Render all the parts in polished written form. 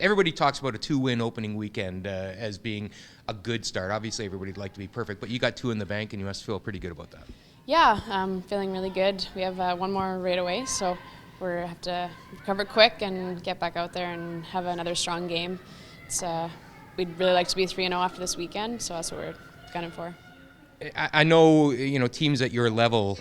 everybody talks about a 2-win opening weekend as being a good start. Obviously, everybody'd like to be perfect, but you got 2 in the bank, and you must feel pretty good about that. Yeah, I'm feeling really good. We have one more right away, so we have to recover quick and get back out there and have another strong game. We'd really like to be 3-0 after this weekend, so that's what we're gunning for. I know, teams at your level,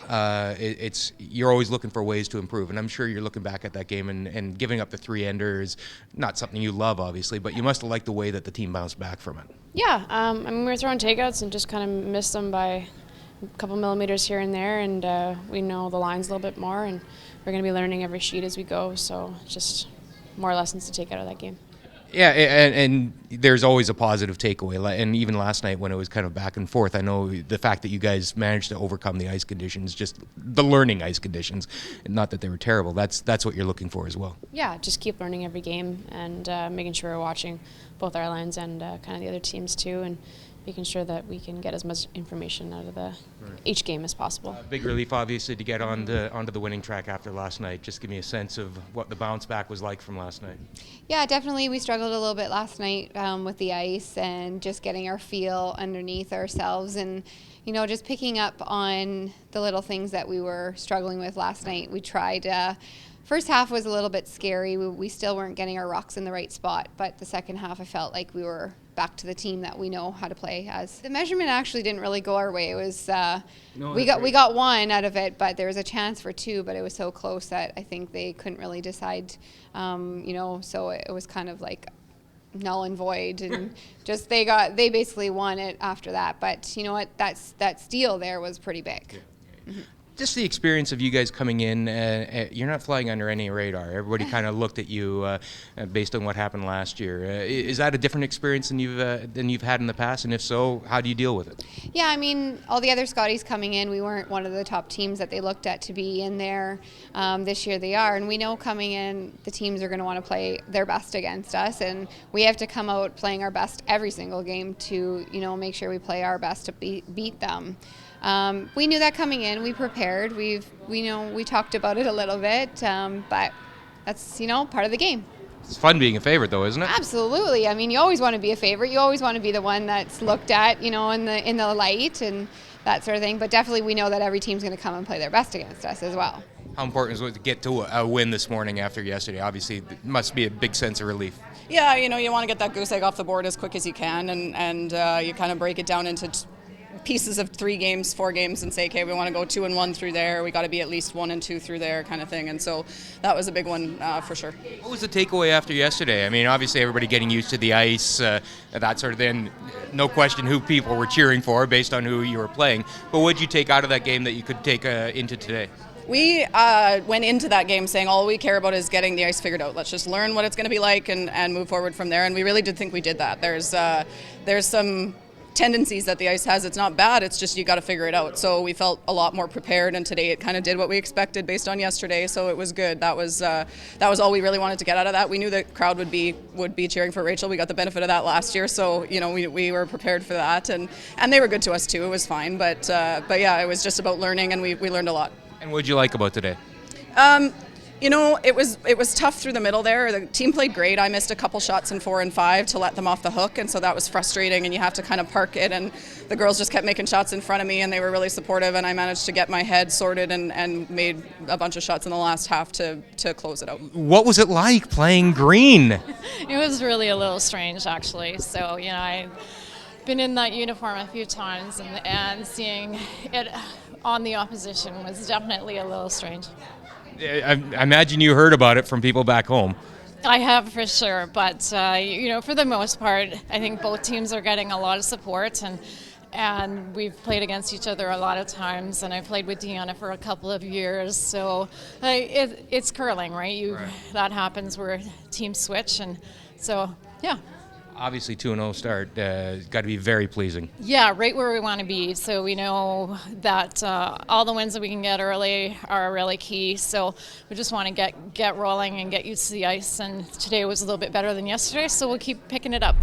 you're always looking for ways to improve, and I'm sure you're looking back at that game and giving up the 3-ender is not something you love, obviously, but you must have liked the way that the team bounced back from it. Yeah, we were throwing takeouts and just kind of missed them by a couple millimeters here and there, and we know the lines a little bit more, and we're going to be learning every sheet as we go, so just more lessons to take out of that game. Yeah, and there's always a positive takeaway, and even last night when it was kind of back and forth, I know the fact that you guys managed to overcome the ice conditions, just the learning ice conditions, not that they were terrible, that's what you're looking for as well. Yeah, just keep learning every game and making sure we're watching both our lines and kind of the other teams too, and making sure that we can get as much information out of each game as possible. Big relief, obviously, to get onto the winning track after last night. Just give me a sense of what the bounce back was like from last night. Yeah, definitely. We struggled a little bit last night with the ice and just getting our feel underneath ourselves and, just picking up on the little things that we were struggling with last night. We tried. First half was a little bit scary. We still weren't getting our rocks in the right spot, but the second half I felt like we were back to the team that we know how to play as. The measurement actually didn't really go our way. It was we got 1 out of it, but there was a chance for 2, but it was so close that I think they couldn't really decide. So it was kind of like null and void, and just they basically won it after that. But you know what? That steal there was pretty big. Yeah. Mm-hmm. Just the experience of you guys coming in, you're not flying under any radar. Everybody kind of looked at you based on what happened last year. Is that a different experience than you've had in the past? And if so, how do you deal with it? Yeah, I mean, all the other Scotties coming in, we weren't one of the top teams that they looked at to be in there. This year they are, and we know coming in, the teams are going to want to play their best against us, and we have to come out playing our best every single game to, make sure we play our best to beat them. We knew that coming in. We prepared. We talked about it a little bit, but that's part of the game. It's fun being a favorite, though, isn't it? Absolutely. I mean, you always want to be a favorite. You always want to be the one that's looked at, in the light and that sort of thing. But definitely, we know that every team's going to come and play their best against us as well. How important is it to get to a win this morning after yesterday? Obviously, it must be a big sense of relief. Yeah, you want to get that goose egg off the board as quick as you can, and you kind of break it down into pieces of 3 games, 4 games, and say, okay, we want to go 2-1 through there. We got to be at least 1-2 through there, kind of thing. And so that was a big one for sure. What was the takeaway after yesterday? I mean, obviously everybody getting used to the ice, that sort of thing. No question who people were cheering for based on who you were playing. But what did you take out of that game that you could take into today? We went into that game saying all we care about is getting the ice figured out. Let's just learn what it's going to be like and move forward from there. And we really did think we did that. There's some tendencies that the ice has. It's not bad, it's just you got to figure it out. So we felt a lot more prepared, and today it kind of did what we expected based on yesterday, so it was good. That was all we really wanted to get out of that. We knew the crowd would be cheering for Rachel. We got the benefit of that last year, so we were prepared for that, and they were good to us too. It was fine, but yeah, it was just about learning, and we learned a lot. And what did you like about today? It was tough through the middle there. The team played great. I missed a couple shots in 4 and 5 to let them off the hook, and so that was frustrating, and you have to kind of park it, and the girls just kept making shots in front of me, and they were really supportive, and I managed to get my head sorted and made a bunch of shots in the last half to close it out. What was it like playing green? It was really a little strange, actually. So, I've been in that uniform a few times, and seeing it on the opposition was definitely a little strange. I imagine you heard about it from people back home. I have, for sure, but for the most part, I think both teams are getting a lot of support, and we've played against each other a lot of times, and I played with Deanna for a couple of years, so it's curling, right? That happens where teams switch, and so, yeah. Obviously, 2-0 start, got to be very pleasing. Yeah, right where we want to be. So we know that all the wins that we can get early are really key. So we just want to get rolling and get used to the ice. And today was a little bit better than yesterday, so we'll keep picking it up.